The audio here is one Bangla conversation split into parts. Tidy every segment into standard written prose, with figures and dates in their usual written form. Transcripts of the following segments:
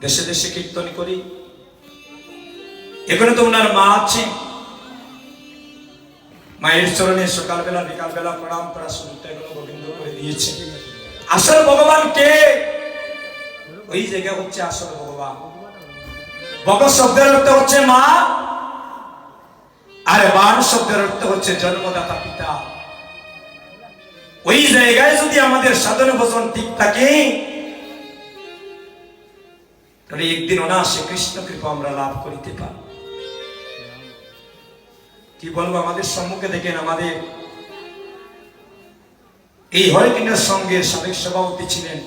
দেশে দেশে কীর্তন করি। এখানে তো ওনার মা আছে, মায়ের চরণে সকালবেলা বিকালবেলা প্রণাম করা শুরুটা এগুলো গোবিন্দ করে দিয়েছে। আসল ভগবান কে? ওই জায়গা হচ্ছে আসল ভগবান। ভগ শব্দের অর্থ হচ্ছে মা, আর বান শব্দের অর্থ হচ্ছে জন্মদাতা পিতা। ওই জায়গায় যদি আমাদের সাধন ভজন ঠিক থাকে, তাহলে একদিন অনায়াসে কৃষ্ণ কৃপা আমরা লাভ করিতে পারি। কি বলবো, আমাদের সম্মুখে দেখেন আমাদের এই হরিকৃষ্ণের সঙ্গে সাবেক সভাপতি ছিলেন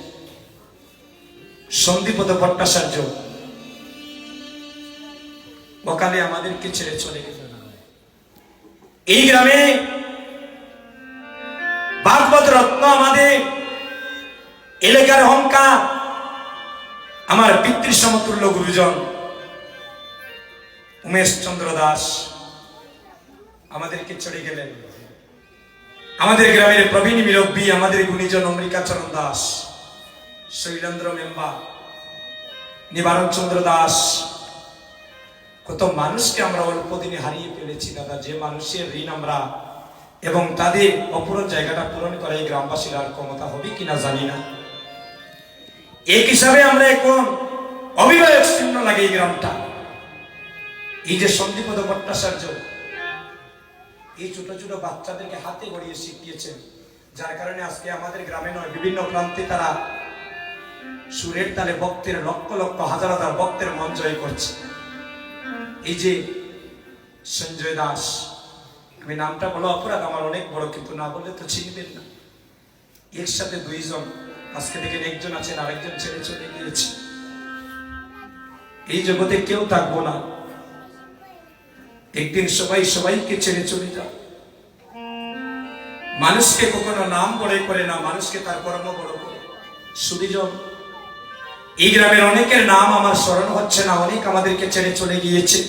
সন্দীপদ ভট্টাচার্য। অকালে আমাদেরকে ছেড়ে চলে গেল। এই গ্রামে ভাগবত রত্ন আমাদের এলাকার অহংকার, আমার পিতৃ সমতুল্য গুরুজন উমেশ চন্দ্র দাস আমাদেরকে ছেড়ে গেলেন। আমাদের গ্রামের প্রবীণ মুরব্বী, আমাদের গুণীজন অমৃকাচরণ দাস, শৈলেন্দ্র মেম্বা, নিবারণ চন্দ্র দাস, কত মানুষকে আমরা অল্প দিনে হারিয়ে ফেলেছি দাদা। যে মানুষের ঋণ আমরা এবং তাদের অপূরণ জায়গাটা পূরণ করা এই গ্রামবাসীর আর ক্ষমতা হবে কিনা জানি না। এক হিসাবে আমরা এখন অবিবাহিত শূন্য লাগে এই গ্রামটা। এই যে সন্দীপদ ভট্টাচার্য এই ছোট ছোট বাচ্চাদেরকে হাতে গড়িয়ে শিখিয়েছেন, যার কারণে আজকে আমাদের গ্রামে নয় বিভিন্ন প্রান্তে তারা সুরের তালে ভক্তের লক্ষ লক্ষ হাজার হাজার ভক্তের মন জয় করছে। এই যে সঞ্জয় দাস, আমি নামটা বলো অপরাধ আমার অনেক বড়, কিন্তু না বললে তো চিনবেন না। একসাথে দুইজন, আজকে দেখেন একজন আছেন, আরেকজন ছেড়ে চলে গিয়েছে। এই জগতে কেউ থাকবো না, একদিন সবাই সবাইকে ছেড়ে চলে যায়। মানুষকে কখনো নাম বড় করে না, মানুষকে তার কর্ম বড় করে। সুদীজন, এই গ্রামের অনেকের নাম আমার স্মরণ হচ্ছে না, অনেক আমাদেরকে ছেড়ে চলে গিয়েছে।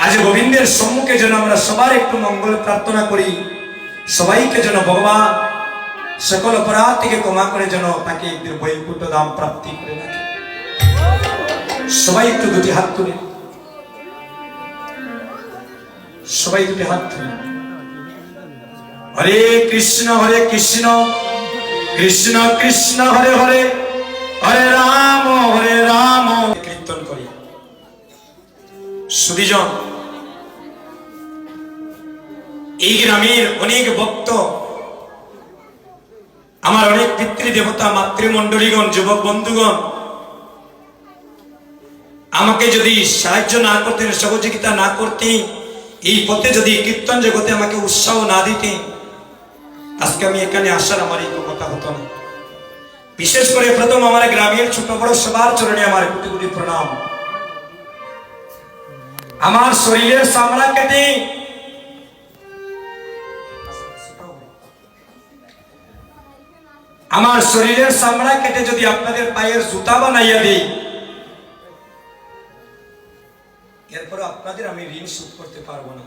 আজ গোবিন্দের সম্মুখে যেন আমরা সবার একটু মঙ্গল প্রার্থনা করি, সবাইকে যেন ভগবান সকল অপরাধ থেকে ক্ষমা করে যেন তাকে একদিন বৈকুণ্ঠ ধাম প্রাপ্তি করে রাখে। সবাই একটু দুটি হাত তুলে, সবাই দুটি হাত তুলে হরে কৃষ্ণ কৃষ্ণ কৃষ্ণ হরে হরে, হরে রাম কীর্তন করি। সুধীজন, এই গ্রামের অনেক ভক্ত, আমার অনেক পিতৃদেবতা, মাতৃমণ্ডলীগণ, যুবক বন্ধুগণ আমাকে যদি সাহায্য না করতেন, সহযোগিতা না করতেন, এই পথে যদি কীর্তন জগতে আমাকে উৎসাহ না দিতেন, আজকে আমি এখানে আসার আমার এই কথা হতো না। বিশেষ করে প্রথম আমার গ্রামের ছোট বড় সবার চরণে আমার কোটি কোটি প্রণাম। আমার শরীরের চামড়া কেটে যদি আপনাদের পায়ের জুতা বানাইয়া দিই, এরপর আপনাদের আমি ঋণ শোধ করতে পারবো না।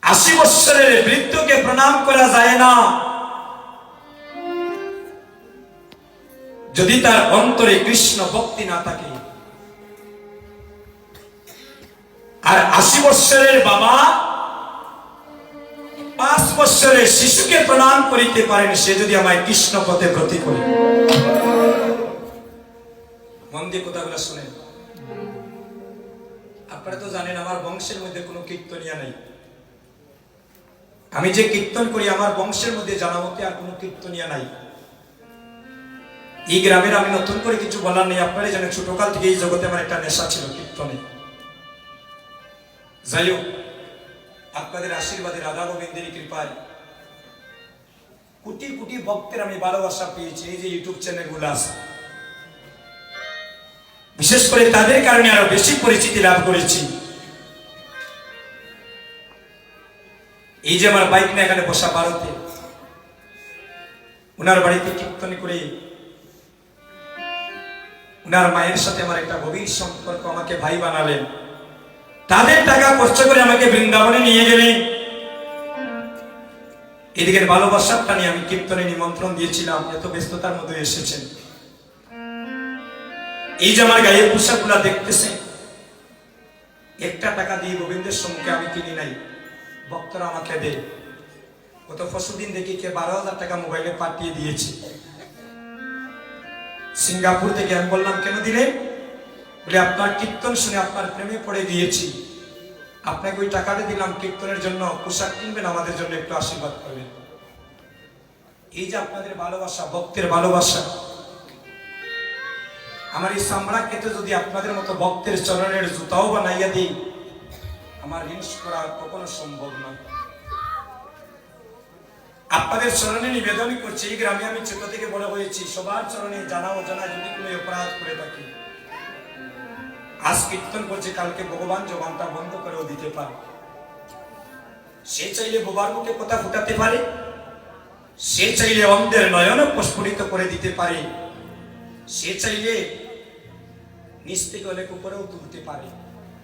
80 বছরের বৃদ্ধকে প্রণাম করা যায় না যদি তার অন্তরে কৃষ্ণ ভক্তি না থাকে। আর 80 বছরের বাবা 5 বছরের শিশুকে প্রণাম করিতে পারেন, সে যদি আমায় কৃষ্ণ পথে ব্রতী করে। মন দিয়ে কথাগুলো শুনেন। আপনারা তো জানেন আমার বংশের মধ্যে কোনো কীর্তনিয়া নেই। আমি যে কীর্তন করি আমার বংশের মধ্যে জানা মতে আর কোনো কীর্তনিয়া নাই। এই গ্রামের আমি নতুন করে কিছু বলার নেই, আপনারা জানেন ছোটকাল থেকে এই জগতে আমার একটা নেশা ছিল কীর্তনে। যাই হোক, আপনাদের আশীর্বাদে, রাধা গোবিন্দের কৃপায় কোটি কোটি ভক্তের আমি ভালোবাসা পেয়েছি। এই যে ইউটিউব চ্যানেল গুলো আছে, বিশেষ করে তাদের কারণে আরো বেশি পরিচিতি লাভ করেছি। এই যে আমার বাইক নিয়ে এখানে বসা ভারতে, ওনার বাড়িতে কীর্তন করে ওনার মায়ের সাথে আমার একটা গভীর সম্পর্ক, আমাকে ভাই বানালেন। তাদের টাকা খরচ করে আমাকে বৃন্দাবনে নিয়ে গেলেন। এদিকের ভালোবাসাটা নিয়ে আমি কীর্তনে নিমন্ত্রণ দিয়েছিলাম, এত ব্যস্ততার মধ্যে এসেছেন। এই যে আমার গায়ের পোশাকগুলা দেখতেছেন, একটা টাকা দিয়ে গোবিন্দের সম্মুখে আমি কিনি নাই, ভক্তরা আমাকে দেয়। গত পরশুদিন দেখি কে 12,000 টাকা মোবাইলে পাঠিয়ে দিয়েছে সিঙ্গাপুর থেকে। আমি বললাম কেন দিলে? বলে আপনার কীর্তন শুনে আপনার প্রেমে পড়ে গিয়েছি, আপনাকে ওই টাকাটা দিলাম কীর্তনের জন্য, পোশাক কিনবেন, আমাদের জন্য একটু আশীর্বাদ করবেন। এই যে আপনাদের ভালোবাসা, ভক্তের ভালোবাসা, আমার এই চামড়া কেটে যদি আপনাদের মতো ভক্তের চরণের জুতাও বানাইয়া দিই, আমার ঋণ করা কখনো সম্ভব নয়। আপনাদের চরণে নিবেদন করছি, এই গ্রামে আমি ছোট থেকে বড় হয়েছি, সবার চরণে জানা অজানা যদি কোনো অপরাধ করে থাকি, আজ কীর্তন করছে, কালকে ভগবান জবানটা বন্ধ করেও দিতে পারে। সে চাইলে বোবার মুখে কথা ফুটাতে পারে, সে চাইলে অন্ধের নয়ন প্রস্ফুটিত করে দিতে পারে, সে চাইলে নিচ থেকে অনেক উপরেও তুলতে পারে।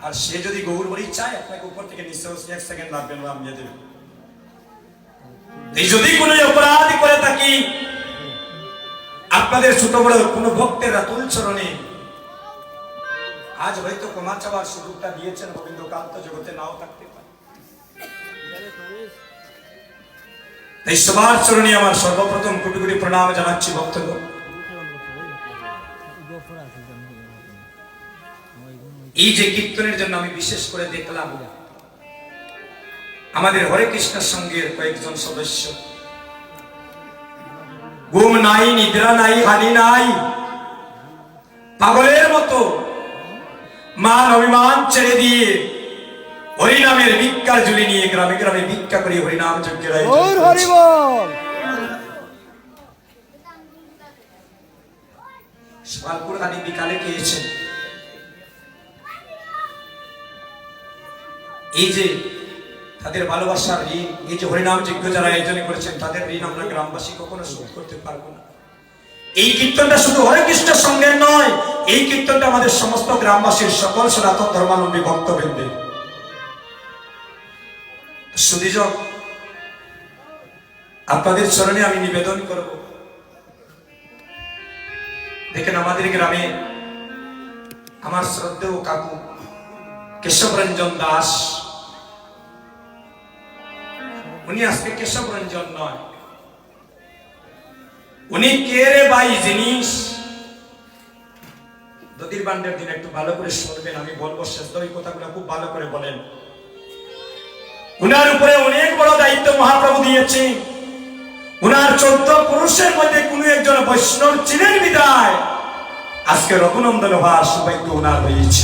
আর সে যদি গৌর বলি চায়, আপনাকে উপর থেকে নিচে 1 সেকেন্ড লাগবে না, নামিয়ে দেবে। এই যদি কোনো অপরাধ করে থাকি, আপনাদের ছোট বড় কোনো ভক্তের তুল চরণে আজ হয়তো ক্ষমা চাওয়ার সুযোগটা দিয়েছেন গোবিন্দ, কাল তো জগতে নাও থাকতে পারে। তাই সবার চরণে আমার সর্বপ্রথম কোটি কোটি প্রণাম জানাচ্ছি ভক্তগণ। এই যে কীর্তনের জন্য আমি বিশেষ করে দেখলাম আমাদের হরে কৃষ্ণ সংঘের কয়েকজন সদস্য, ঘুম নাই, নিদ্রা নাই, হানি নাই, পাগলের মতো মান অভিমান ছেড়ে দিয়ে হরিনামের ভিক্ষার ঝুলি নিয়ে গ্রামে গ্রামে ভিক্ষা করে হরিনাম যজ্ঞের সকালপুর আদি বিকালে খেয়েছেন। এই যে তাদের ভালোবাসার ঋণ, এই যে হরিনাম যজ্ঞ যারা আয়োজন করেছেন, তাদের ঋণ আমরা গ্রামবাসী কখনো শোধ করতে পারবো না। এই কীর্তনটা শুধু হরে কৃষ্ণ সঙ্গের নয়, এই কীর্তনটা আমাদের সমস্ত গ্রামবাসীর সকল সনাতন ধর্মাবলম্বী ভক্তবৃন্দের। সুধীজন, আপনাদের চরণে আমি নিবেদন করব, দেখেন আমাদের গ্রামে আমার শ্রদ্ধেয় কাকু কেশবরঞ্জন দাস, উনি আজকে কেশবরঞ্জন নয়, উনি কে রে ভাই জিনিস। দধির বান্ডের দিন একটু ভালো করে শুনবেন, আমি বলবো শেষ ওই কথাগুলো খুব ভালো করে বলেন। উনার উপরে অনেক বড় দায়িত্ব মহাপ্রভু দিয়েছে। উনার 14 পুরুষের মধ্যে কোন একজন বৈষ্ণব ছিলেন বিদায় আজকে রঘুনন্দন হওয়ার সৌভাগ্য উনার হয়েছে।